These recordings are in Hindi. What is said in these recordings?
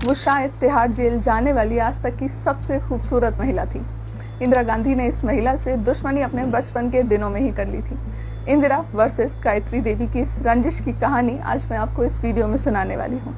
वो शायद तिहाड़ जेल जाने वाली आज तक की सबसे खूबसूरत महिला थी। इंदिरा गांधी ने इस महिला से दुश्मनी अपने बचपन के दिनों में ही कर ली थी। इंदिरा वर्सेस गायत्री देवी की इस रंजिश की कहानी आज मैं आपको इस वीडियो में सुनाने वाली हूँ।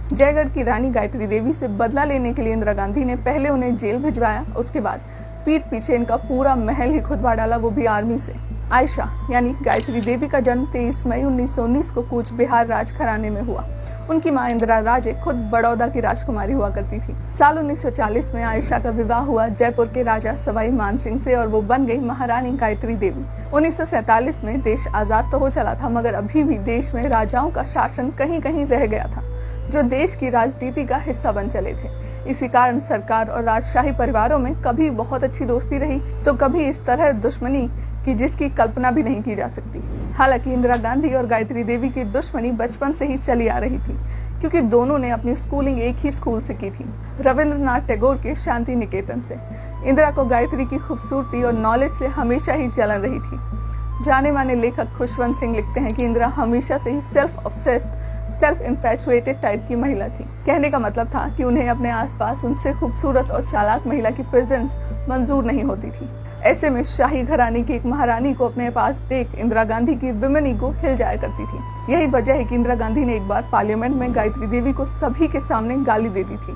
जयगढ़ की रानी गायत्री देवी से बदला लेने के लिए इंदिरा गांधी ने पहले उन्हें जेल भिजवाया, उसके बाद पीठ पीछे इनका पूरा महल ही खुदवा डाला, वो भी आर्मी से। आयशा यानी गायत्री देवी का जन्म 23 मई 1919 को कूच बिहार राजघराने में हुआ। उनकी मां इंदिरा राजे खुद बड़ौदा की राजकुमारी हुआ करती थी। साल 1940 में आयशा का विवाह हुआ जयपुर के राजा सवाई मानसिंह से और वो बन गई महारानी गायत्री देवी। 1947 में देश आजाद तो हो चला था, मगर अभी भी देश में राजाओं का शासन कहीं कहीं रह गया था, जो देश की राजनीति का हिस्सा बन चले थे। इसी कारण सरकार और राजशाही परिवारों में कभी बहुत अच्छी दोस्ती रही तो कभी इस तरह दुश्मनी की जिसकी कल्पना भी नहीं की जा सकती। हालांकि इंदिरा गांधी और गायत्री देवी की दुश्मनी बचपन से ही चली आ रही थी, क्योंकि दोनों ने अपनी स्कूलिंग एक ही स्कूल से की थी, रविंद्रनाथ टैगोर के शांति निकेतन से। इंदिरा को गायत्री की खूबसूरती और नॉलेज से हमेशा ही जलन रही थी। जाने माने लेखक खुशवंत सिंह लिखते हैं कि इंदिरा हमेशा से ही self obsessed, self infatuated type की महिला थी। कहने का मतलब था कि उन्हें अपने आसपास उनसे खूबसूरत और चालाक महिला की प्रेजेंस मंजूर नहीं होती थी। ऐसे में शाही घराने की एक महारानी को अपने पास देख इंदिरा गांधी की विमेन ईगो हिल जाया करती थी। यही वजह है कि इंदिरा गांधी ने एक बार पार्लियामेंट में गायत्री देवी को सभी के सामने गाली दे दी थी,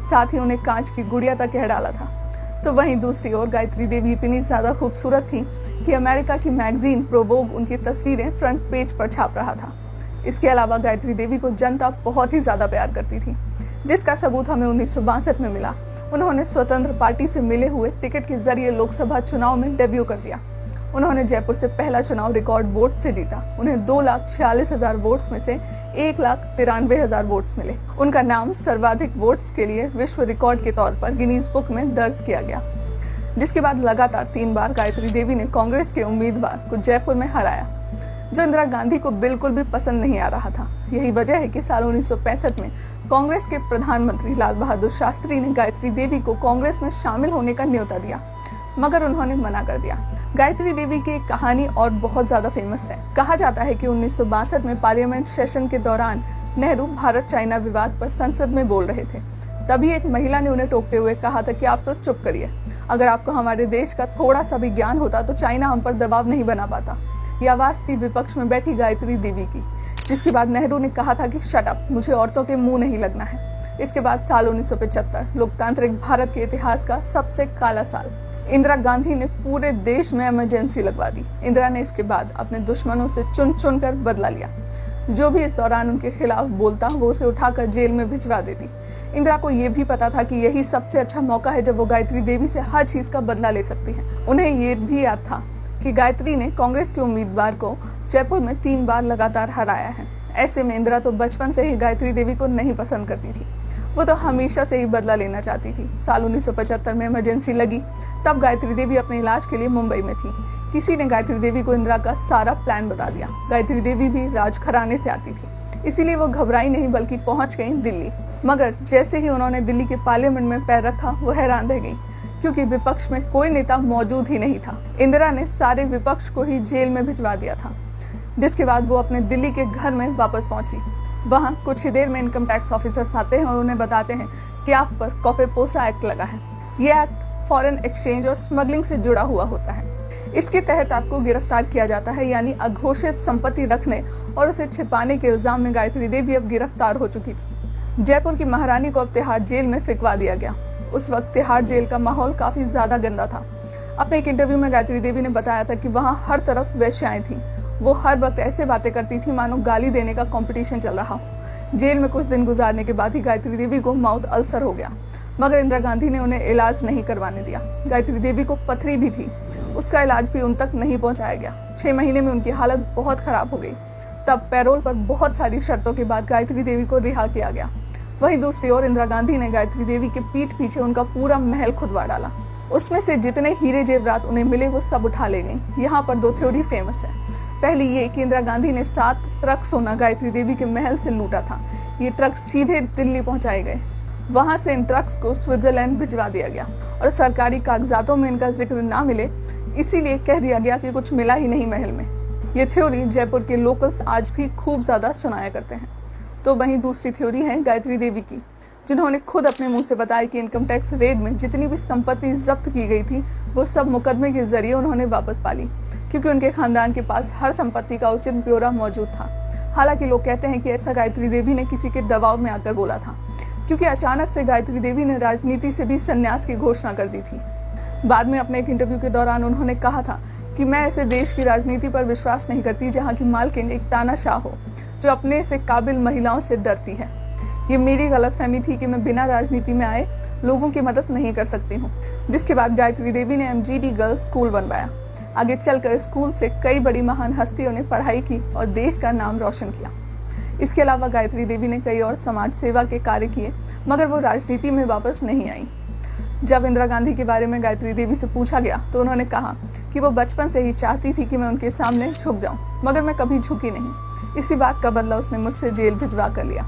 साथ ही उन्हें कांच की गुड़िया तक कह डाला था। तो वहीं दूसरी ओर गायत्री देवी इतनी ज्यादा खूबसूरत थी कि अमेरिका की मैगजीन प्रोवोग उनकी तस्वीरें फ्रंट पेज पर छाप रहा था। इसके अलावा गायत्री देवी को जनता बहुत ही ज्यादा प्यार करती थी, जिसका सबूत हमें 1962 में मिला। उन्होंने स्वतंत्र पार्टी से मिले हुए टिकट के जरिए लोकसभा चुनाव में डेब्यू कर दिया। उन्होंने जयपुर से पहला चुनाव रिकॉर्ड वोट से जीता। उन्हें 2,46,000 वोट्स में से 1,93,000 वोट्स मिले। उनका नाम सर्वाधिक वोट्स के लिए विश्व रिकॉर्ड के तौर पर गिनीज बुक में दर्ज किया गया। जिसके बाद लगातार 3 बार गायत्री देवी ने कांग्रेस के उम्मीदवार को जयपुर में हराया, जो इंदिरा गांधी को बिल्कुल भी पसंद नहीं आ रहा था। यही वजह है कि साल 1965 में कांग्रेस के प्रधानमंत्री लाल बहादुर शास्त्री ने गायत्री देवी को कांग्रेस में शामिल होने का न्योता दिया, मगर उन्होंने मना कर दिया। गायत्री देवी की एक कहानी और बहुत ज्यादा फेमस है। कहा जाता है कि 1962 में पार्लियामेंट सेशन के दौरान नेहरू भारत चाइना विवाद पर संसद में बोल रहे थे। तभी एक महिला ने उन्हें टोकते हुए कहा था कि आप तो चुप करिए, अगर आपको हमारे देश का थोड़ा सा भी ज्ञान होता तो चाइना हम पर दबाव नहीं बना पाता। यह आवाज थी विपक्ष में बैठी गायत्री देवी की, जिसके बाद नेहरू ने कहा था कि शट अप, मुझे औरतों के मुंह नहीं लगना है। इसके बाद साल 1975 लोकतांत्रिक भारत के इतिहास का सबसे काला साल। इंदिरा गांधी ने पूरे देश में इमरजेंसी लगवा दी। इंदिरा ने इसके बाद अपने दुश्मनों से चुन चुन कर बदला लिया। जो भी इस दौरान उनके खिलाफ बोलता वो उसे उठाकर जेल में भिजवा देती। इंदिरा को यह भी पता था कि यही सबसे अच्छा मौका है जब वो गायत्री देवी से हर चीज का बदला ले सकती है। उन्हें ये भी याद था कि गायत्री ने कांग्रेस के उम्मीदवार को जयपुर में 3 बार लगातार हराया है। ऐसे में इंदिरा तो बचपन से ही गायत्री देवी को नहीं पसंद करती थी, वो तो हमेशा से ही बदला लेना चाहती थी। साल 1975 में इमरजेंसी लगी, तब गायत्री देवी अपने इलाज के लिए मुंबई में थी। किसी ने गायत्री देवी को इंदिरा का सारा प्लान बता दिया। गायत्री देवी भी राजघराने से आती थी, इसीलिए वो घबराई नहीं बल्कि पहुंच गई दिल्ली। मगर जैसे ही उन्होंने दिल्ली के पार्लियामेंट में पैर रखा, वो हैरान रह गई, क्योंकि विपक्ष में कोई नेता मौजूद ही नहीं था। इंदिरा ने सारे विपक्ष को ही जेल में भिजवा दिया था, जिसके बाद वो अपने दिल्ली के घर में वापस पहुंची। वहां कुछ ही देर में इनकम टैक्स ऑफिसर्स आते हैं और उन्हें बताते हैं कि आप पर कॉफेपोसा एक्ट लगा है। ये एक्ट फॉरेन एक्सचेंज और स्मगलिंग से जुड़ा हुआ होता है। इसके तहत आपको गिरफ्तार किया जाता है, यानी अघोषित संपत्ति रखने और उसे छिपाने के इल्जाम में गायत्री देवी अब गिरफ्तार हो चुकी थी। जयपुर की महारानी को अब तिहाड़ जेल में फेंकवा दिया गया। उस वक्त तिहाड़ जेल का माहौल काफी ज्यादा गंदा था। अपने एक इंटरव्यू में गायत्री देवी ने बताया था कि वहाँ हर तरफ वेश्याएं थीं। वो हर वक्त ऐसे बातें करती थी मानो गाली देने का कंपटीशन चल रहा हो। जेल में कुछ दिन गुजारने के बाद ही गायत्री देवी को माउथ अल्सर हो गया, मगर इंदिरा गांधी ने उन्हें इलाज नहीं करवाने दिया। गायत्री देवी को पथरी भी थी, उसका इलाज भी उन तक नहीं पहुंचाया गया। 6 महीने में उनकी हालत बहुत खराब हो गई। तब पैरोल पर बहुत सारी शर्तों के बाद गायत्री देवी को रिहा किया गया। वहीं दूसरी ओर इंदिरा गांधी ने गायत्री देवी के पीठ पीछे उनका पूरा महल खुदवा डाला। उसमें से जितने हीरे जेवरात उन्हें मिले वो सब उठा ले गई। यहाँ पर 2 थ्योरी फेमस है। पहली ये कि इंदिरा गांधी ने 7 ट्रक सोना गायत्री देवी के महल से लूटा था। ये ट्रक सीधे दिल्ली पहुंचाए गए। वहां से इन ट्रक्स को स्विट्जरलैंड भिजवा दिया गया और सरकारी कागजातों में इनका जिक्र ना मिले, इसीलिए कह दिया गया कि कुछ मिला ही नहीं महल में। ये थ्योरी जयपुर के लोकल्स आज भी खूब ज्यादा सुनाया करते हैं। तो वहीं दूसरी थ्योरी है गायत्री देवी की, जिन्होंने खुद अपने मुंह से बताया कि इनकम टैक्स रेड में जितनी भी संपत्ति जब्त की गई थी वो सब मुकदमे के जरिए उन्होंने वापस पा ली, क्योंकि उनके खानदान के पास हर संपत्ति का उचित ब्यौरा मौजूद था। हालांकि लोग कहते हैं कि ऐसा गायत्री देवी ने किसी के दबाव में आकर बोला था, क्योंकि अचानक से गायत्री देवी ने राजनीति से भी संन्यास की घोषणा कर दी थी। बाद में अपने एक इंटरव्यू के दौरान उन्होंने कहा था कि मैं ऐसे देश की राजनीति पर विश्वास नहीं करती जहां की मालकिन एक तानाशाह हो जो अपने से काबिल महिलाओं से डरती है। ये मेरी गलतफहमी थी कि मैं बिना राजनीति में आए लोगों की मदद नहीं कर सकती हूँ। जिसके बाद गायत्री देवी ने MGD गर्ल्स स्कूल बनवाया। आगे चलकर स्कूल से कई बड़ी महान हस्तियों ने पढ़ाई की और देश का नाम रोशन किया। इसके अलावा गायत्री देवी ने कई और समाज सेवा के कार्य किए, मगर वो राजनीति में वापस नहीं आई। जब इंदिरा गांधी के बारे में गायत्री देवी से पूछा गया तो उन्होंने कहा कि वो बचपन से ही चाहती थी कि मैं उनके सामने झुक जाऊं, मगर मैं कभी झुकी नहीं। इसी बात का बदला उसने मुझसे जेल भिजवा कर लिया,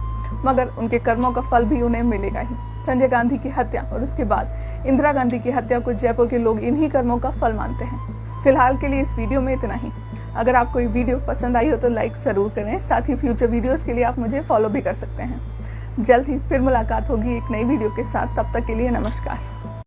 मगर उनके कर्मों का फल भी उन्हें मिलेगा ही। संजय गांधी की हत्या और उसके बाद इंदिरा गांधी की हत्या को जयपुर के लोग इन्हीं कर्मों का फल मानते हैं। फिलहाल के लिए इस वीडियो में इतना ही। अगर आपको ये वीडियो पसंद आई हो तो लाइक जरूर करें। साथ ही फ्यूचर वीडियोस के लिए आप मुझे फॉलो भी कर सकते हैं। जल्द ही फिर मुलाकात होगी एक नई वीडियो के साथ। तब तक के लिए नमस्कार।